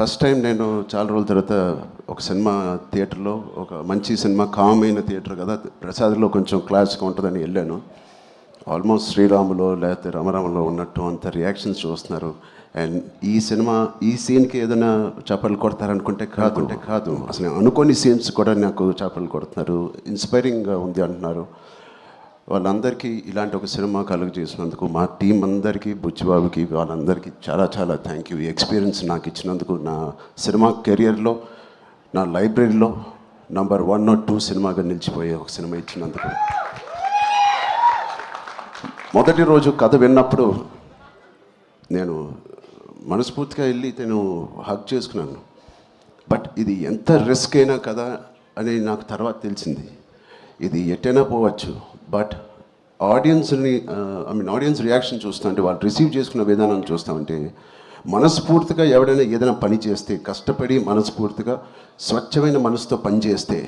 First time నేను చాలా రోజుల తర్వాత ఒక సినిమా థియేటర్లో, ఒక మంచి సినిమా, కామ్ అయిన థియేటర్ కదా, ప్రసాద్లో కొంచెం క్లాస్గా ఉంటుందని వెళ్ళాను. ఆల్మోస్ట్ శ్రీరాములో లేకపోతే రమరామలో ఉన్నట్టు అంత రియాక్షన్స్ చూస్తున్నారు. అండ్ ఈ సినిమా ఈ సీన్కి ఏదైనా చేపలు కొడతారనుకుంటే కాదు, అసలు అనుకోని సీన్స్ కూడా నాకు చేపలు కొడుతున్నారు, ఇన్స్పైరింగ్గా ఉంది అంటున్నారు. వాళ్ళందరికీ ఇలాంటి ఒక సినిమా కలుగజేసినందుకు మా టీం అందరికీ, బుచ్చిబాబుకి, వాళ్ళందరికీ చాలా చాలా థ్యాంక్ యూ. ఈ ఎక్స్పీరియన్స్ నాకు ఇచ్చినందుకు, నా సినిమా కెరియర్లో, నా లైబ్రరీలో నంబర్ 1 or 2 సినిమాగా నిలిచిపోయే ఒక సినిమా ఇచ్చినందుకు. మొదటి రోజు కథ విన్నప్పుడు నేను మనస్ఫూర్తిగా వెళ్ళి నేను హగ్ చేసుకున్నాను. బట్ ఇది ఎంత రిస్క్ అయినా కదా అని నాకు తర్వాత తెలిసింది. ఇది ఎట్టైనా పోవచ్చు, బట్ ఆడియన్స్ని ఆడియన్స్ రియాక్షన్ చూస్తామంటే, వాళ్ళు రిసీవ్ చేసుకున్న విధానం చూస్తామంటే, మనస్ఫూర్తిగా ఎవడైనా ఏదైనా పని చేస్తే, కష్టపడి మనస్ఫూర్తిగా స్వచ్ఛమైన మనసుతో పని చేస్తే,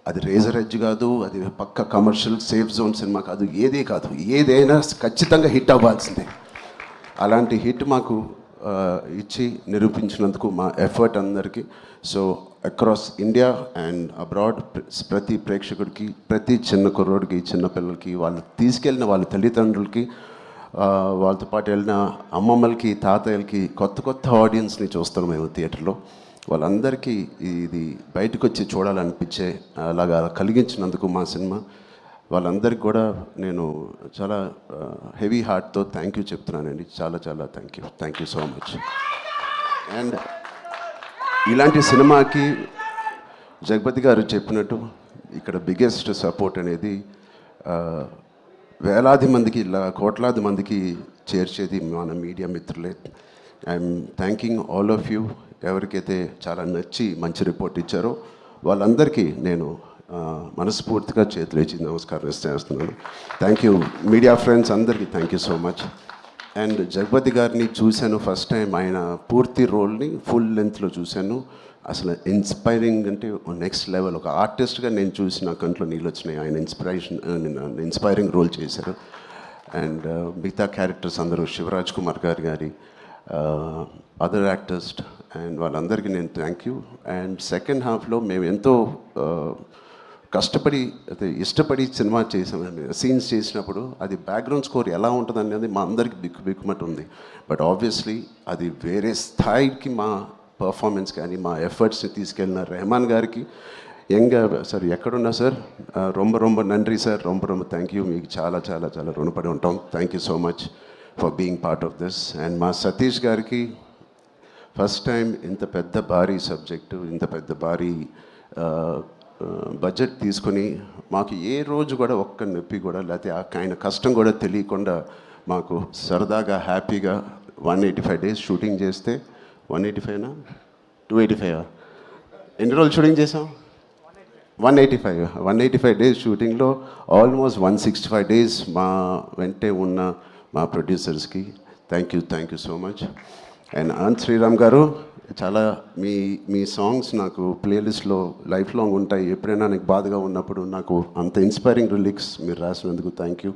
అది రేజర్ ఎడ్జ్ కాదు, అది పక్క కమర్షియల్ సేఫ్ జోన్ సినిమా కాదు, ఏదైనా ఖచ్చితంగా హిట్ అవ్వాల్సిందే. అలాంటి హిట్ మాకు ఇచ్చి నిరూపించినందుకు మా ఎఫర్ట్ అందరికీ. So across India and abroad ప్రతి ప్రేక్షకుడికి, ప్రతి చిన్న కుర్రోడికి, చిన్న పిల్లలకి, వాళ్ళు తీసుకెళ్ళిన వాళ్ళ తల్లిదండ్రులకి, వాళ్ళతో పాటు వెళ్ళిన అమ్మమ్మలకి, తాతయ్యలకి, కొత్త ఆడియన్స్ని చూస్తాం మేము థియేటర్లో. వాళ్ళందరికీ ఇది బయటకు వచ్చి చూడాలనిపించే అలాగా కలిగించినందుకు మా సినిమా, వాళ్ళందరికీ కూడా నేను చాలా హెవీ హార్ట్తో థ్యాంక్ యూ చెప్తున్నానండి. చాలా చాలా thank you so much. And ఇలాంటి సినిమాకి జగపతి గారు చెప్పినట్టు ఇక్కడ బిగ్గెస్ట్ సపోర్ట్ అనేది వేలాది మందికి, కోట్లాది మందికి చేర్చేది మన మీడియా మిత్రులే. I'm thanking all of you. ఎవరికైతే చాలా నచ్చి మంచి రిపోర్ట్ ఇచ్చారో వాళ్ళందరికీ నేను మనస్ఫూర్తిగా చేతులు ఇచ్చి నమస్కారం చేస్తున్నాను. థ్యాంక్ యూ మీడియా ఫ్రెండ్స్ అందరికీ, thank you so much. And Jagapathi గారిని చూశాను ఫస్ట్ టైం, ఆయన పూర్తి రోల్ని ఫుల్ లెంత్లో చూశాను. అసలు ఇన్స్పైరింగ్ అంటే నెక్స్ట్ లెవెల్. ఒక ఆర్టిస్ట్గా నేను చూసి నా కంట్లో నీళ్ళు వచ్చినాయి. ఆయన ఇన్స్పైరింగ్ రోల్ చేశారు. అండ్ మిగతా క్యారెక్టర్స్ అందరూ, శివరాజ్ కుమార్ గారి అదర్ యాక్టర్స్ అండ్ వాళ్ళందరికీ నేను థ్యాంక్ యూ. అండ్ సెకండ్ హాఫ్లో మేము ఎంతో కష్టపడి, అయితే ఇష్టపడి సినిమా చేసాము. సీన్స్ చేసినప్పుడు అది బ్యాక్గ్రౌండ్ స్కోర్ ఎలా ఉంటుంది అనేది మా అందరికి బిక్కుమట్టు ఉంది. బట్ ఆబ్వియస్లీ అది వేరే స్థాయికి మా పర్ఫార్మెన్స్ కానీ మా ఎఫర్ట్స్ని తీసుకెళ్ళిన రెహమాన్ గారికి, సార్ ఎక్కడున్నా సార్, రొంబ నండ్రి సార్, రొంబ థ్యాంక్ యూ. మీకు చాలా చాలా చాలా రుణపడి ఉంటాం. Thank you so much for being part of this. And మా సతీష్ గారికి ఫస్ట్ టైం ఇంత పెద్ద భారీ సబ్జెక్టు, ఇంత పెద్ద భారీ బడ్జెట్ తీసుకొని మాకు ఏ రోజు కూడా ఒక్క నొప్పి కూడా, లేకపోతే ఆయన కష్టం కూడా తెలియకుండా మాకు సరదాగా హ్యాపీగా 185 days షూటింగ్ చేస్తే, 185నా 285 ఎన్ని రోజులు షూటింగ్ చేసాం? 185 days షూటింగ్లో ఆల్మోస్ట్ 165 days మా వెంటే ఉన్న మా ప్రొడ్యూసర్స్కి thank you so much. And Anant Sriram garu, చాలా మీ సాంగ్స్ నాకు ప్లేలిస్ట్లో లైఫ్ లాంగ్ ఉంటాయి. ఎప్పుడైనా నాకు బాధగా ఉన్నప్పుడు నాకు అంత ఇన్స్పైరింగ్ లిరిక్స్ మీరు రాసినందుకు థ్యాంక్ యూ.